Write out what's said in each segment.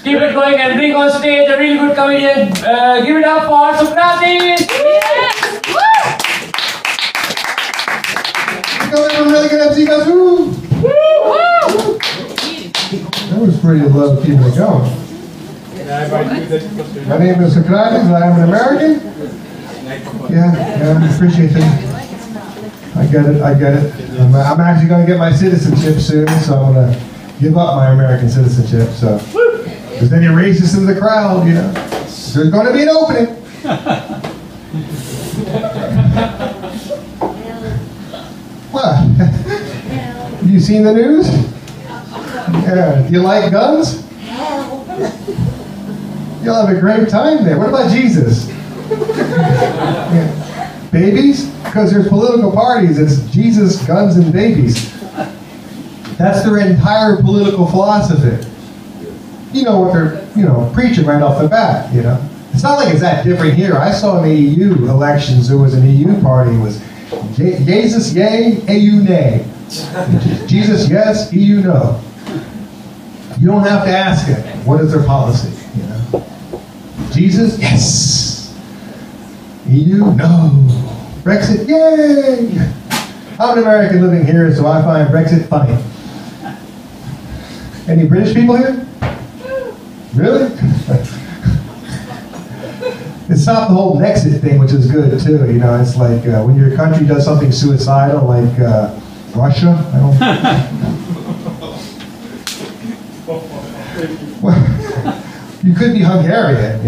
keep it going and bring on stage a really good comedian. Give it up for Socrates! Yes! We're really good MC Vasu. That was pretty low keeping it going. My name is Socrates. I am an American. Yeah, I appreciate that. I get it. I'm actually going to get my citizenship soon, so I'm going to give up my American citizenship. So, if there's any racists in the crowd, you know, there's going to be an opening. What? Have you seen the news? Yeah. Do you like guns? You'll have a great time there. What about Jesus? Yeah. Babies? Because there's political parties. It's Jesus, guns, and babies. That's their entire political philosophy. You know what they're, preaching right off the bat, It's not like it's that different here. I saw in the EU elections, there was an EU party. It was Jesus, yay, EU, nay. Jesus, yes, EU, no. You don't have to ask it. What is their policy, Jesus, yes. EU, no. Brexit, yay. I'm an American living here, so I find Brexit funny. Any British people here? Really? It stopped the whole Nexit thing, which is good too. It's like when your country does something suicidal, like Russia. Well, you could be Hungarian,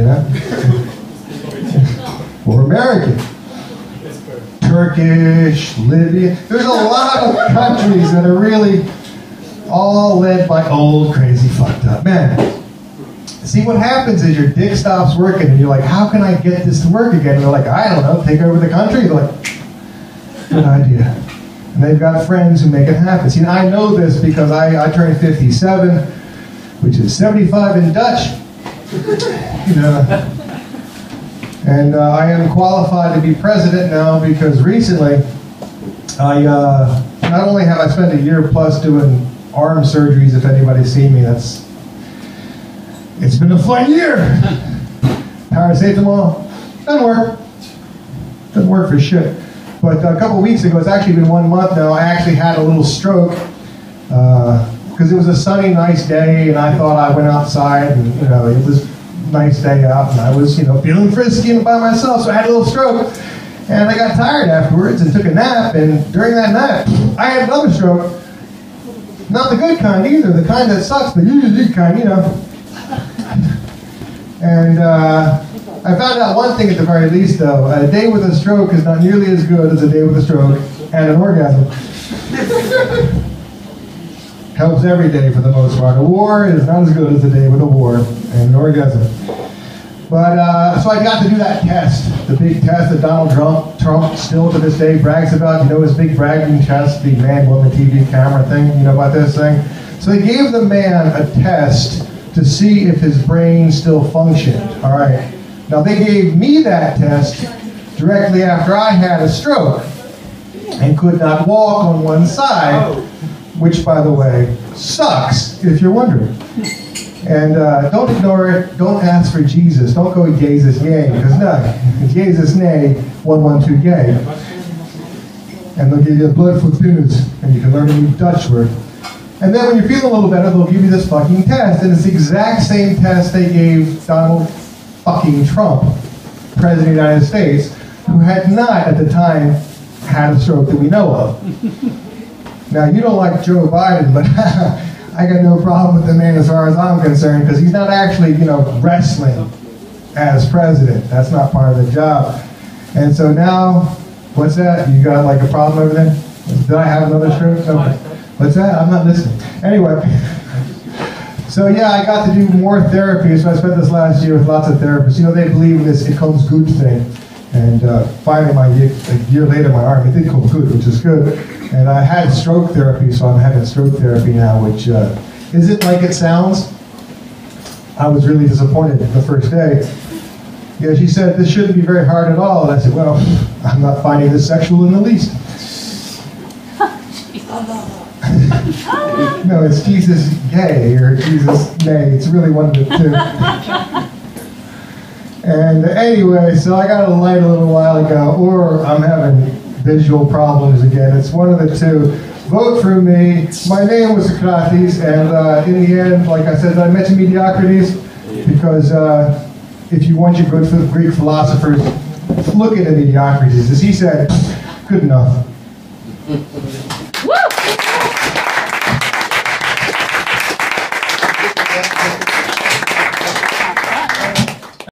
or American, Turkish, Libya. There's a lot of countries that are really all led by old, crazy, fucked up men. See, what happens is your dick stops working and you're like, how can I get this to work again? And they're like, I don't know, take over the country. They're like, good idea. And they've got friends who make it happen. See, I know this because I turned 57, which is 75 in Dutch. And I am qualified to be president now because recently, not only have I spent a year plus doing arm surgeries, if anybody's seen me, it's been a fun year. Paracetamol, doesn't work. Doesn't work for shit. But a couple weeks ago, it's actually been 1 month now, I actually had a little stroke because it was a sunny, nice day, and I thought I went outside, and it was a nice day out, and I was, feeling frisky and by myself, so I had a little stroke, and I got tired afterwards and took a nap, and during that nap, I had another stroke. Not the good kind either, the kind that sucks, the good kind, And I found out one thing at the very least, though. A day with a stroke is not nearly as good as a day with a stroke and an orgasm. Helps every day for the most part. A war is not as good as a day with a war and an orgasm. But, so I got to do that test, the big test that Donald Trump still to this day brags about. His big bragging test, the man-woman TV camera thing, about this thing? So they gave the man a test to see if his brain still functioned, all right? Now they gave me that test directly after I had a stroke and could not walk on one side, which, by the way, sucks, if you're wondering. And don't ignore it. Don't ask for Jesus. Don't go Jesus yay, because no, Jesus nay, 112 gay. And they'll give you a blood for penis, and you can learn a new Dutch word. And then when you're feeling a little better, they'll give you this fucking test. And it's the exact same test they gave Donald fucking Trump, President of the United States, who had not, at the time, had a stroke that we know of. Now, you don't like Joe Biden, but I got no problem with the man as far as I'm concerned, because he's not actually, wrestling as president. That's not part of the job. And so now, what's that? You got like a problem over there? Did I have another stroke? Okay. What's that? I'm not listening. Anyway, so yeah, I got to do more therapy. So I spent this last year with lots of therapists. They believe in this "it comes good" thing. And finally, a year later, my arm, it did come good, which is good. And I had stroke therapy, so I'm having stroke therapy now, which isn't like it sounds. I was really disappointed the first day. Yeah, she said, this shouldn't be very hard at all. And I said, well, I'm not finding this sexual in the least. No, it's Jesus gay or Jesus nay. It's really one of the two. And anyway, so I got a light a little while ago, or I'm having visual problems again. It's one of the two. Vote for me. My name was Socrates, and in the end, like I said, I mentioned mediocrities because if you want your good Greek philosophers, look at the mediocrities. As he said, good enough.